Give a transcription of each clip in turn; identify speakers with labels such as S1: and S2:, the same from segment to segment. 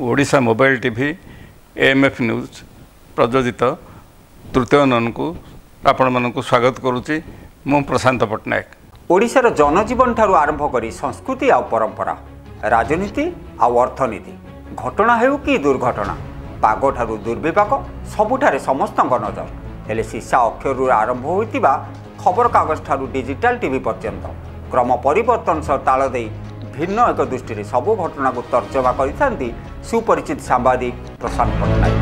S1: Odisha mobile TV AMF news प्रयोजित तृतीय नन को आपण मानक स्वागत करुच्ची मु प्रशांत पट्टनायक।
S2: ओडिशार जनजीवन ठारू आरंभ करी संस्कृति आ परंपरा राजनीति आ अर्थनीति घटना हेउ कि दुर्घटना पाग ठारू दुर्विपाक सबुठारे समस्त नजर हेले शीशा अक्षर आरंभ होइतिबा खबर कागज ठारू डिजिटल टीवी पर्यंत क्रम परिवर्तन सह ताल दे भिन्न एक दृष्टि सबु घटना को तर्जमा करिथांती सुपरिचित सांबादिक प्रशांत पट्टनायक।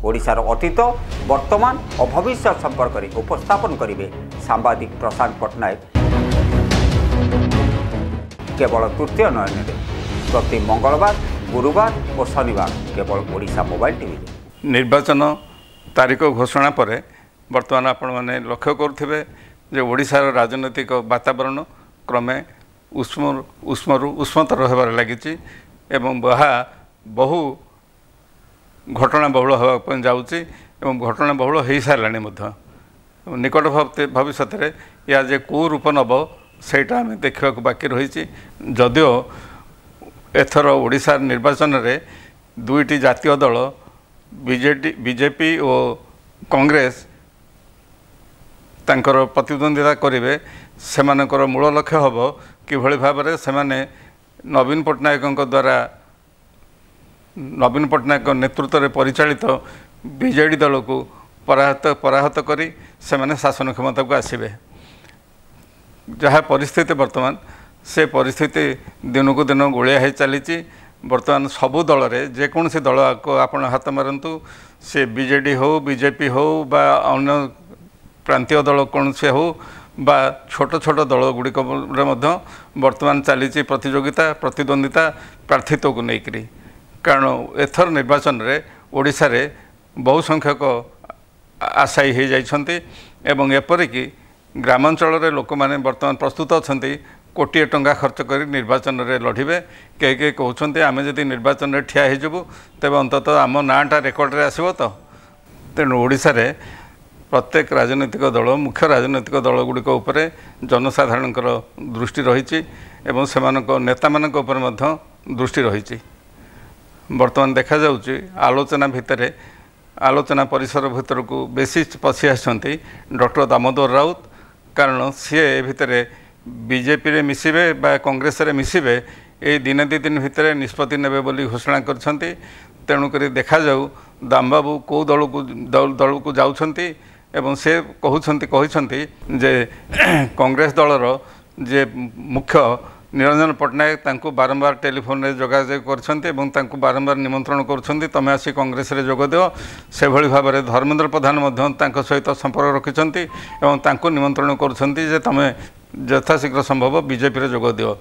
S2: ओडिशार अतीत वर्तमान और भविष्य संपर्क में उपस्थापन करेंगे सांबादिक प्रशांत पट्टनायक केवल तृतीय नयन प्रति मंगलवार गुरुवार और शनिवार केवल ओडिशा मोबाइल टीवी।
S1: निर्वाचन तारीख घोषणा पर वर्तमान आपण मैंने लक्ष्य करुवे ओडिशार राजनैतिक वातावरण क्रमे उष्मतर होबार लगी बहु घटना बहुल होगा जाऊँगी घटना बहुल हो सारा निकट भविष्य या जे कौ रूप नब सेटा आम देखा बाकी रही जदिओ एथर ओडिशा निर्वाचन रे दुईटी जातीय दल बीजेपी और कांग्रेस तांकर प्रतिद्वंदिता करेंगे से मूल लक्ष्य हम किभली भाव में से नवीन पट्टनायक द्वारा नवीन पट्टनायक नेतृत्व में परिचालित बीजेडी दल को पराहत करी से शासन क्षमता को आसबे जहाँ परिस्थिति वर्तमान से परिस्थिति दिन को दिन गोलिया हो चली वर्तमान सबु दल में जेकोसी दल को आपण हाथ मारतु से बीजेडी हो बीजेपी हो बा अन्य प्रांतीय दल कौन से हो बा छोट छोट दल गुड़िक वर्तमान चली प्रतियोगिता प्रतिद्वंदिता प्रार्थित्व को लेकर कारण एथर निर्वाचन रे ओडिशा रे बहु संख्यक आशायी हो जाइछन्ति एवं एपरिकी ग्रामांचल रे लोक माने वर्तमान प्रस्तुत अछन्ति कोटिए टंका खर्च कर निर्वाचन रे लढ़िबे के कहउछन्ति आमे जदि निर्वाचन रे ठिया हो जबु तेबे अंततः आम नाटा रेकर्ड रे आसीबो तो तेणु ओडिशा रे प्रत्येक राजनैतिक दल मुख्य राजनैतिक दल गुड़िक उपरे जनसाधारण दृष्टि रही एवं सेमानक नेता मानक उपर मध्य दृष्टि रही वर्तमान देखा जाउची आलोचना भितर आलोचना परिसर भीतर को बेसी पशि आसछन्ति डॉक्टर दामोदर राउत कारण सी भितर बीजेपी रे मिसिबे बा कांग्रेस रे मिसिबे ए दिन दी दिन भितर निष्पत्ति नेबे बोली घोषणा करछन्ति तेणुक देखा जाऊ दामबाबू कौ दल को जाउछन्ति एवं से कहते जे कांग्रेस दलर जे मुख्य निरंजन पट्टनायक तांको बारंबार टेलीफोन रे जोगाजोग कर बारंबार निमंत्रण कर तमें आसी कांग्रेस रे जोग दियो से भली भाव में धर्मेंद्र प्रधान सहित संपर्क रखिंट और निमंत्रण कर तमें यथाशीघ्र संभव बीजेपी रे जोग दियो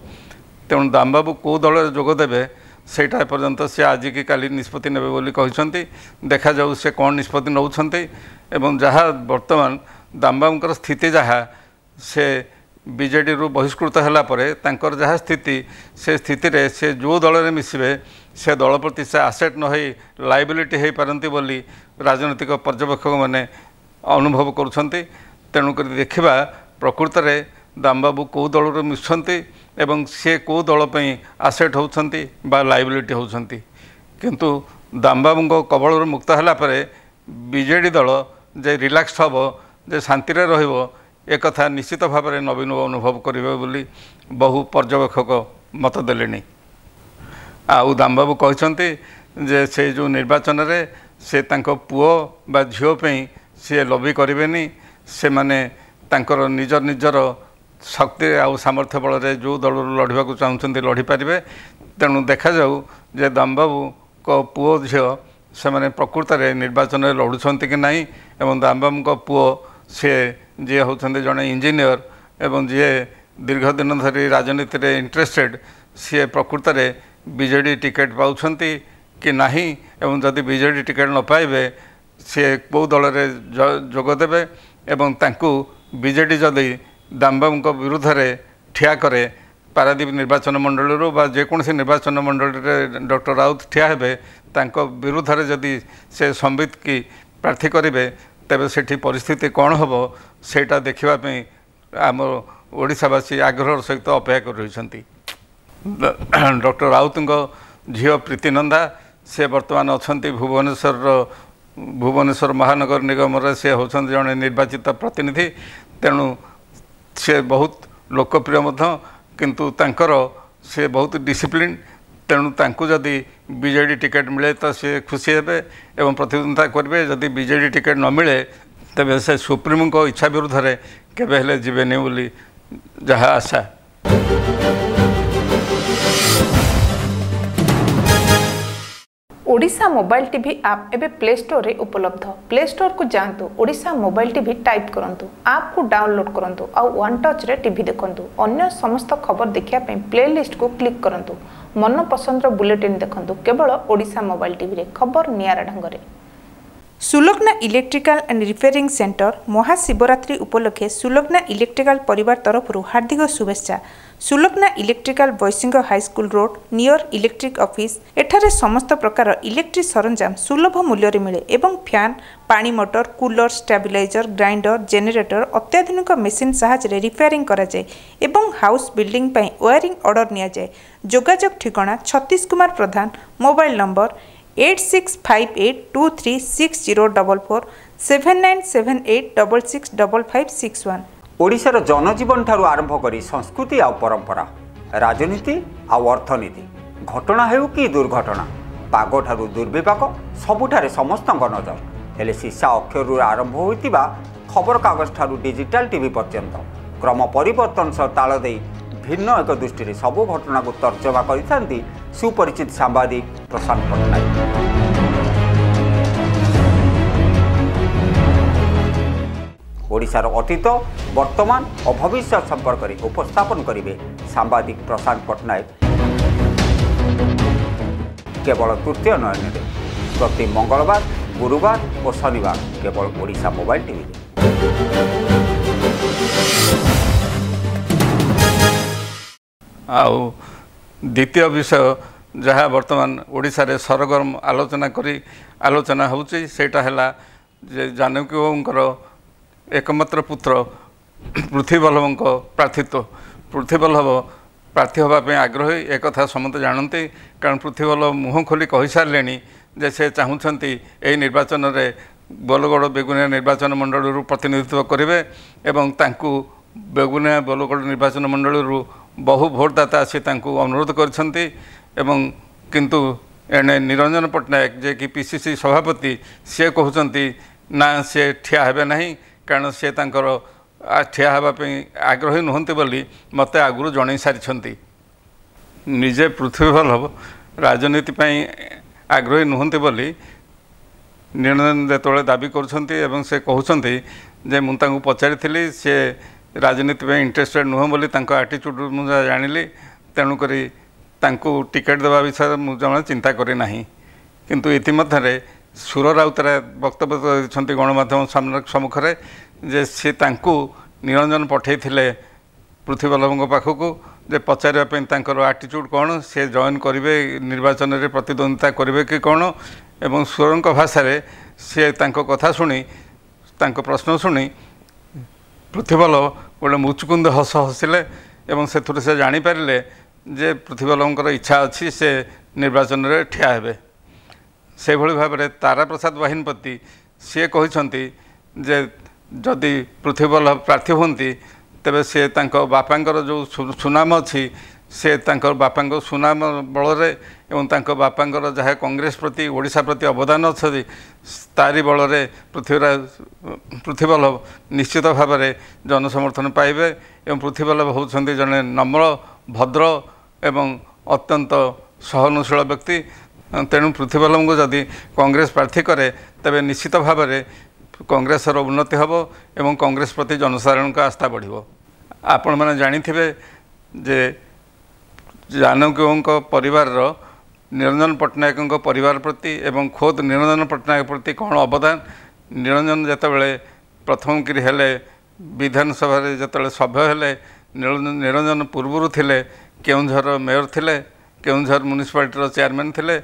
S1: तेणु दामबाबू कौ दल जोग देवे सेटा पर्यंत सी आज की काली निष्पत्ति नेबे बोली कहते देखा जाऊ से कौन निष्पत्ति नौछन्ति एवं जहाँ वर्तमान दामबाबूंकर स्थिति जहाँ से बीजेडी रु बहिष्कृत होला परे तांकर जहाँ स्थिति से स्थिति रे से जो दल रे मिसिबे से दल प्रति से आसेट न होई लायबिलिटी हो पारती बोली राजनैतिक पर्यवेक्षक माने अनुभव करुछन्ति तेणु कर देखिबा प्रकृत रे दामबाबू कौ दल रे मिसछन्ति एवं से कौ दल पई आसेट होछन्ति बा लायबिलिटी होछन्ति किंतु दामबाबूंको कबल मुक्त होला परे बीजेडी दल जे रिलैक्स हम जे शांति रे रहिबो एक कथा निश्चित भाव में नवीन अनुभव करेंगे बोली बहु पर्यवेक्षक मत देले आउ दामबाबू कहते जे से जो निर्वाचन रे से तांको पुओ बा झियो पे सी लबी करें से माने तांकर निजर निजर शक्ति आउ सामर्थ्य बल रे जो दल लड़वा को चाहते लड़ी पारे तेणु देखा जाऊ जे दामबाबू को पुओ झियो से माने प्रकृत रे निर्वाचन रे लड़ुछन्ति कि नहीं एवं दामबाबू को पुओ से जी होते जड़े इंजीनियर एवं जी दीर्घ दिन धरी राजनीति रे इंटरेस्टेड सी प्रकृत रे बीजेडी टिकेट पाउछन्ति कि नहीं एवं जदि बीजेडी टिकेट न पाइबे सी कौ दल रे जोग देबे एवं तांकु बीजेडी जदि दामबाबूंको विरुद्ध रे ठिया करे पारादीप निर्वाचन मंडल रो बा जेकोसी निर्वाचन मंडल रे डॉक्टर राउत ठिया हेबे तांको विरुद्ध रे जदि से संबित की प्रार्थी करेंगे तेबे सेठी परिस्थिति कौन हम सेटा देखा आम ओडिशावासी आग्रह सहित अपेक्षा कर रही। डॉक्टर राउत झील प्रीतिनंदा से बर्तमान अच्छा भुवनेश्वर महानगर निगम से होती जड़े निर्वाचित प्रतिनिधि तेणु से बहुत लोकप्रिय किंतु तांकर से बहुत डिसिप्लिन तेणु तांकु जदि बीजेडी टिकेट मिले तो सी खुशी हेबे एवं प्रतिद्वंदिता करेंगे। जदि बीजेडी टिकेट न मिले तेबे से सुप्रीमो को इच्छा विरुद्ध में केबे हेले जीवेनी बोली जहा आशा।
S3: ओडिशा मोबाइल टीवी आप एबे प्ले स्टोर रे उपलब्ध। प्ले स्टोर को जांतु, ओडिशा मोबाइल टीवी टाइप करंतु, आप को डाउनलोड करंतु आ वन टच रे टीवी देखंतु। अन्य समस्त खबर देखिया पे प्ले लिस्ट को क्लिक करंतु। मन पसंद रो बुलेटिन देखंतु केवल ओडिशा मोबाइल टीवी रे। खबर नियारा ढंग रे। Sulagna electrical and repairing centre Mahashivratri उपलक्षे सुलग्ना इलेक्ट्रिकल परिवार तरफ हार्दिक शुभेच्छा। सुलग्ना इलेक्ट्रिकल बॉयसिंग high school road near electric office एठारे समस्त प्रकार इलेक्ट्रिक सरंजाम सुलभ मूल्य मिले एवं फैन पानी motor cooler stabiliser grinder generator अत्याधुनिक मेसीन साहाय्य रिपेयरिंग करा जाए एवं हाउस बिल्डिंग पई वायरिंग ऑर्डर निया जाए। जोगाजोग ठिकाना छत्तीस कुमार प्रधान, मोबाइल नंबर 8658236044 7978665561।
S2: ओडिशार जनजीवन ठारू आरंभ करी संस्कृति आ परंपरा राजनीति आ अर्थनीति घटना हेउ कि दुर्घटना पाग ठारू दुर्विपाक सबुठारे समस्त नजर हेले शीशा अक्षर आरंभ होइतिबा खबर कागज ठारू डिजिटल टीवी पर्यंत क्रम परिवर्तन सह ताल देई भिन्न एक दृष्टि सबु घटना को तर्जमा करिथांती सुपरिचित सांबादिक प्रशांत पट्टनायक। ओडिशार अतीत वर्तमान और भविष्य संपर्क में उपस्थापन करेंगे सांबादिक प्रशांत पट्टनायक केवल तृतीय नयन प्रति मंगलवार गुरुवार और शनिवार केवल ओडिशा मोबाइल टीवी।
S1: आउ द्वितीय विषय जहाँ बर्तमान ओडिशा रे सरगर्म आलोचना होची सेटा हैला जे जानकी बाबूंकर एकमात्र पुत्र पृथ्वीवल्लभ प्रार्थित्व। पृथ्वीवल्लभ प्रार्थी होगापी आग्रही एक समस्त जानते कारण पृथ्वीवल्लभ मुह खोली कही सारे जे से चाहूँगी यही निर्वाचन में बोलगड़ बेगुनिया निर्वाचन मंडल प्रतिनिधित्व करेंगे एवं तांकु बेगुनिया बोलगड़ निर्वाचन मंडल बहु भोटदाता आसी अनुरोध करछंती एवं किंतु एने निरंजन पट्टनायक जे कि पीसीसी सभापति सी कहते ना सी ठिया हेबे नहीं कारण सी तांकर ठिया हेबापी आग्रही नुहंती बोली मते आगुरु जणै सारिछंती। निजे पृथ्वीवल्लभ राजनीति पई आग्रही नुहंती बोली निरंजन जेतोळे दाबी करछंती एवं से कहउछंती जे मु तांकु पचारिथिली से राजनीति में इंटरेस्टेड नुह बोली तांको एटीट्यूड मुझे जानिली तेणु करी तांको टिकेट देवा विषय मुझे चिंता करी नाही किंतु इतिमध्य सुर राउतराय वक्तव्य देते गणमाध्यम सम्मुखें जे सी तांको निरंजन पठे पृथ्वीवल्लभ पाखक जे पचारिया तांकर एटीट्यूड कौन से जॉइन करेंगे निर्वाचन में प्रतिद्वंदिता करेंगे कि कौन एवं सुरंक भाषा सी तांको कथा शुणी तांको प्रश्न शुणी पृथ्वीवल्लभ गोटे मुचुकुंद हस हसिले एवं से जानीपारे जे पृथ्वीवल्लभर इच्छा अच्छी से निर्वाचन में ठिया हेबे। से भली भाव में तारा प्रसाद वाहिनीपति सी कहते जे जदि पृथ्वीवल्लभ प्रार्थी होती तेबे से बापांकर जो सुनाम अच्छी से बापा सुनाम बल एवं बापांकर जहाँ कांग्रेस प्रति ओडिशा प्रति अवदान अच्छी तारी बल पृथ्वीवल्लभ निश्चित भाव में जनसमर्थन पाइबे एवं पृथ्वीवल्लभ होउछंती जने नम्र भद्र एवं अत्यंत सहनशील व्यक्ति तेणु पृथ्वीवल्लभ को जदि कांग्रेस प्रार्थी करे तेबे निश्चित भाव में कांग्रेसर उन्नति हम एवं कांग्रेस प्रति जनसाधारण का आस्था बढ़। आपण मैंने जानिथिबे जे जानकी परिवार निरंजन पट्टनायक परिवार प्रति एवं खोद निरंजन पट्टनायक प्रति कौन अवदान। निरंजन जितेबाला प्रथम किरी हेले विधानसभा जिते सभ्य हेले निरंजन पूर्वर थिले केउंझर मेयर थिले केउंझर म्युनिसिपालिटी चेयरमैन थिले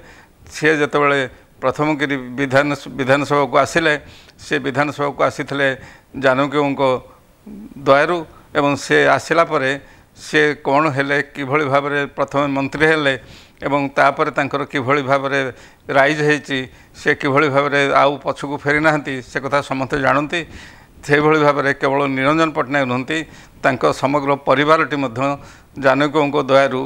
S1: सी जितेबाला प्रथम किरी विधानसभा को आसिले से विधानसभा को आसी जानकी दयारू एवं से आसिला परे से कौन हेले किभଳି भाबरे प्रथम मंत्री हेले एवं तापर तांकर किभଳି भाबरे राइज होईची से किभଳି भाबरे आउ पछकु फेरी नाहंती से कथा समस्त जानती से भଳି भाबरे केवल निरंजन पट्टनायक नुहंती तांको समग्र परिवारटी मध्य जानकीको दयारु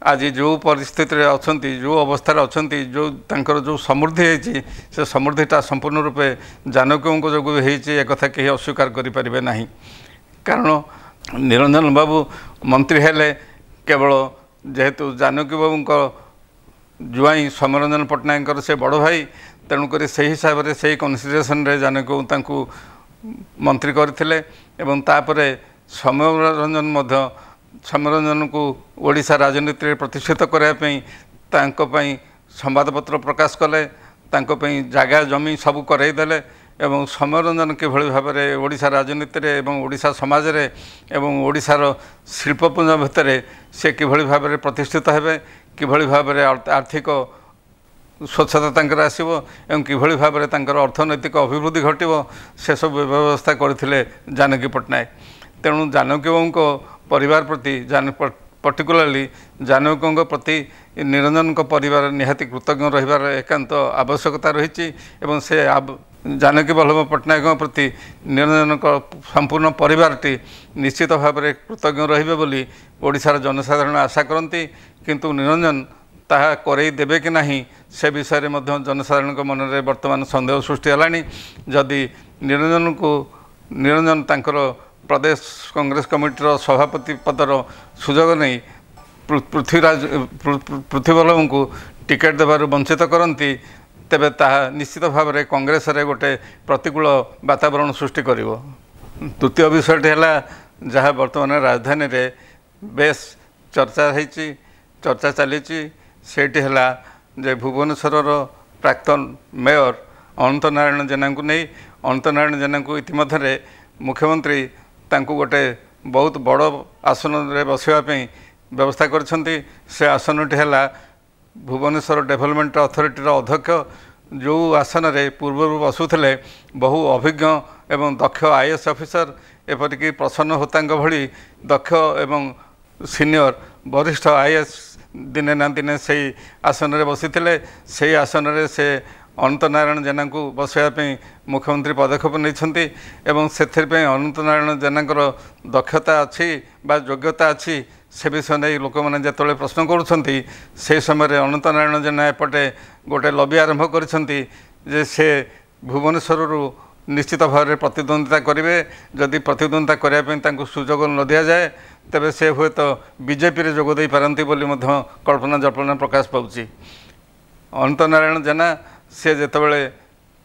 S1: आज जो परिस्थिति अच्छा जो अवस्था अच्छा जो तांकर जो समृद्धि होती से समृद्धिटा संपूर्ण रूपे जानकीको जो होती एक कथा कहीं अस्वीकार करें ना कारण निरंजन बाबू मंत्री हेले केवल जेहेतु जानकी बाबू जुआई सौम्यरंजन पट्टनायक से बड़ भाई तेणुक से हिसाब से सही कन्सिडरेसन जानकी मंत्री करथिले एवं तापरे सौम्यरंजन सौम्यरंजन को ओडिशा राजनीति में प्रतिष्ठित करने संवादपत्र प्रकाश कले जगह जमी सब करईदे एवं सौम्यरंजन किभଳି भाबरे ओडिशा राजनीति रे एवं ओडिशा समाज रे एवं ओडिशार शिल्पपुंज भितर से किभଳି भाबरे प्रतिष्ठित हेबे किभଳି भाबरे आर्थिक स्वच्छता तांकर आसीबो एवं किभଳି भाबरे तांकर अर्थनैतिक अभिवृद्धि घटिबो से सब व्यवस्था करथिले जानकी पट्टनायक तेणु जानकी बाबूको परिवार प्रति पर्टिकुलाली जानकी प्रति निरंजन परिवार निहाती कृतज्ञ रहिबार एकांत आवश्यकता रही एवं से जानकी वल्लभ पट्टनायक प्रति निरंजन संपूर्ण परिवारटी निश्चित भाव में कृतज्ञ रहिबे बोली ओडिशार जनसाधारण आशा करती किंतु निरंजन ताहा करई देबे कि नहीं से विषय में जनसाधारण मन में वर्तमान संदेह सृष्टि है जदि निरंजन तांकर प्रदेश कांग्रेस कमिटीर सभापति पदर सुजोग नहीं पृथ्वीवल्लभ को टिकेट देवार वंचित करती तेबे ताहा निश्चित भाव में कांग्रेस रे गोटे प्रतिकूल वातावरण सृष्टि करिवो। द्वितीय विषयटी है जहाँ वर्तमान राजधानी रे बेस चर्चा होती चर्चा चली सेठी है जे भुवनेश्वर प्राक्तन मेयर अनंत नारायण जेना को नहीं अनंत नारायण जेना को इतिमध्य मुख्यमंत्री तांको गोटे बहुत बड़ आसन में बसवाई व्यवस्था करछंती से आसनटी है भुवनेश्वर डेभलपमेंट अथॉरिटी अध्यक्ष जो आसन रे पूर्व बसुले बहु अभिज्ञ एवं दक्ष आईएएस ऑफिसर एपरिक प्रसन्न होतांग भली दक्ष एवं सीनियर वरिष्ठ आईएएस दिने ना दिने से आसन रे बसीथिले से आसन रे से अनंत नारायण जेना को बसवाई मुख्यमंत्री पदक्षेप नहीं एवं से अनंत नारायण जेनाकर दक्षता अच्छी बा योग्यता अच्छी से विषय नहीं लोक मैंने जो प्रश्न करुँच से समय अनंत नारायण जेना एपटे गोटे लबी आरंभ कर से भुवनेश्वर निश्चित भाव में प्रतिद्वंदिता करेंगे जदि प्रतिद्वंदिता करने सुजोग न दि जाए तेबे से हुए तो बीजेपी रे जोग दे पारंती बोली कल्पना जल्पना प्रकाश पाउछि। अनंत नारायण जेना से जितेबाला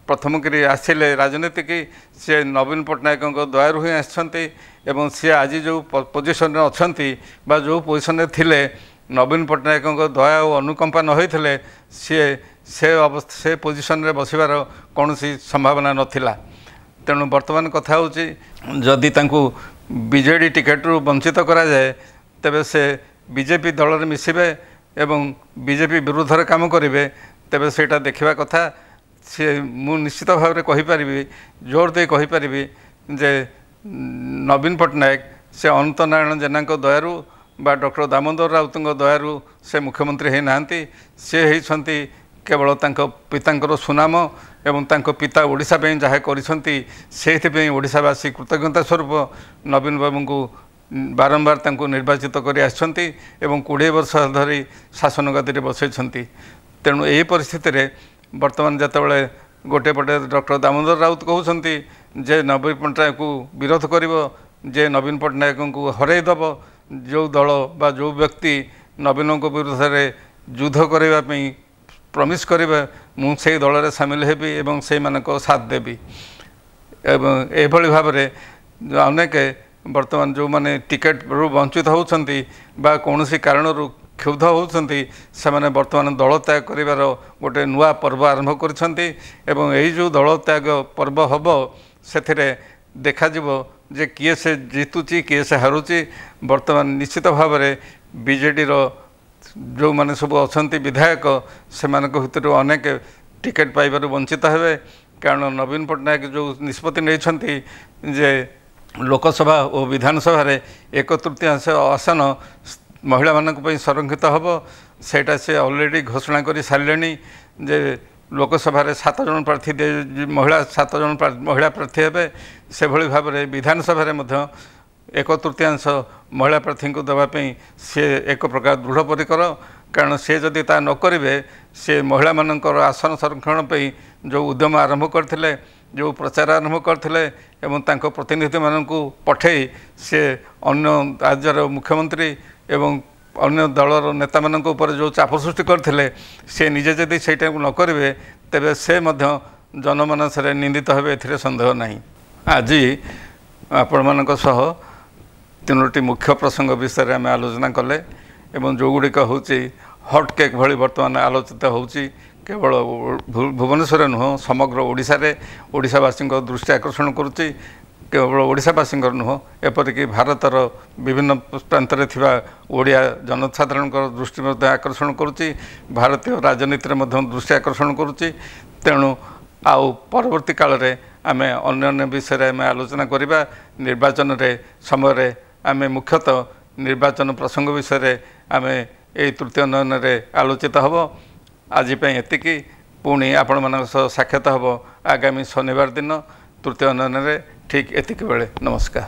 S1: प्रथम करी आसिले राजनीति की से नवीन पट्टनायक दयारू ही आसछंती एवं सी आज जो पोजिशन में अच्छी बा जो पोजिशन थिले नवीन पट्टनायक दया और अनुकंपा न होइथिले से पोजिशन में बसबार कौन संभावना नथिला तेणु वर्तमान कथा होची जदि तांकु बीजेडी टिकेट रु वंचित करा जाए तेबे से बीजेपी दल में मिसिबे एवं बीजेपी विरुद्ध रे काम करेंगे तेबे सेटा देखिबा कथा से मु निश्चित भाव में कहीपरि जोर दे कहीपरि जे नवीन पट्टनायक से अनंत नारायण जेना दयारू बा डॉक्टर दामोदर राउत दयारू से मुख्यमंत्री है नांती से होती केवल पितांकर सुनाम एवं पिता ओडिशा पे जहाँ करिसंती से ओडिशावासी कृतज्ञता स्वरूप नवीन बाबू को बारंबार तांको निर्वाचित कर आछंती एवं 20 वर्ष धरी शासन गद्दी बसैछंती तेणु यही परिस्थिति रे वर्तमान जितेबाला गोटे पटे डॉक्टर दामोदर राउत कहते जे नवीन पट्टनायक को विरोध करिवो जे नवीन पट्टनायक को हरईदेव जो दल बा जो व्यक्ति नवीन को विरुद्ध रे युद्ध करने प्रमिश करेंगे मुझे दल में सामिल हेबी एवं से साथ देवी एवं एभली भाव में अनेक वर्तमान जो माने टिकेट रु वंचित होती बा कौन कारण क्षुब्ध होती से वर्तमान दल त्याग कर गोटे नुआ पर्व आरंभ कर जो दल त्याग पर्व हम से देखा जे किए से जीतुची किए से हारुची वर्तमान निश्चित भाव में बीजेडी जो माने सब अच्छा विधायक से भितर अनेक टिकेट पाइबार वंचित हेबे कारण नवीन पट्टनायक जो निष्पत्ति नहीं जे लोकसभा और विधानसभा रे 1/3 आसन महिला मानक पई संरक्षित हम सेटा से ऑलरेडी घोषणा कर सारे जे लोकसभा रे 7 जन प्रार्थी महिला 7 जन महिला प्रार्थी हे से भली भाव में विधानसभा रे मध्य 1/3 महिला प्रार्थी को देवाई सी एक प्रकार दृढ़ परिकर कारण से जदि ता न करेंगे से महिला मानकर आसन संरक्षण पे जो उद्यम आरंभ करते जो प्रचार आरंभ करते एवं तांको प्रतिनिधि मानक पठे से अन्य राज्यर मुख्यमंत्री एवं अन्य दलर नेता मानक ऊपर जो चाप सृष्टि करते से निजे जदि सेटा न करेंगे तेबे से मध्य जनमानस निंदित हेबे एथिरे संदेह नहीं। आज आपण मानक सह 3टी मुख्य प्रसंग विषय आम आलोचना कले एवं जो गुड़िक हूँ हट केक भली बर्तमान आलोचित होची केवल भुवनेश्वर नुह समग्र ओडिशावासी दृष्टि आकर्षण करुच्ची केवल ओडिशावासी नुह एपरिक भारतर विभिन्न प्रांत ओडिया जनसाधारण दृष्टि आकर्षण करुच्ची भारतीय राजनीति दृष्टि आकर्षण करुच्ची तेणु आउ परवर्ती काल में आम अन्य विषय आम आलोचना करवा निर्वाचन रे समय आम मुख्यतः निर्वाचन प्रसंग विषय आम यही तृतीय नयन आलोचित हम आज एतिकी पुणी आपण मान साक्षात हम आगामी शनिवार दिन तृतीय नयन ठीक एतिकी बेले नमस्कार।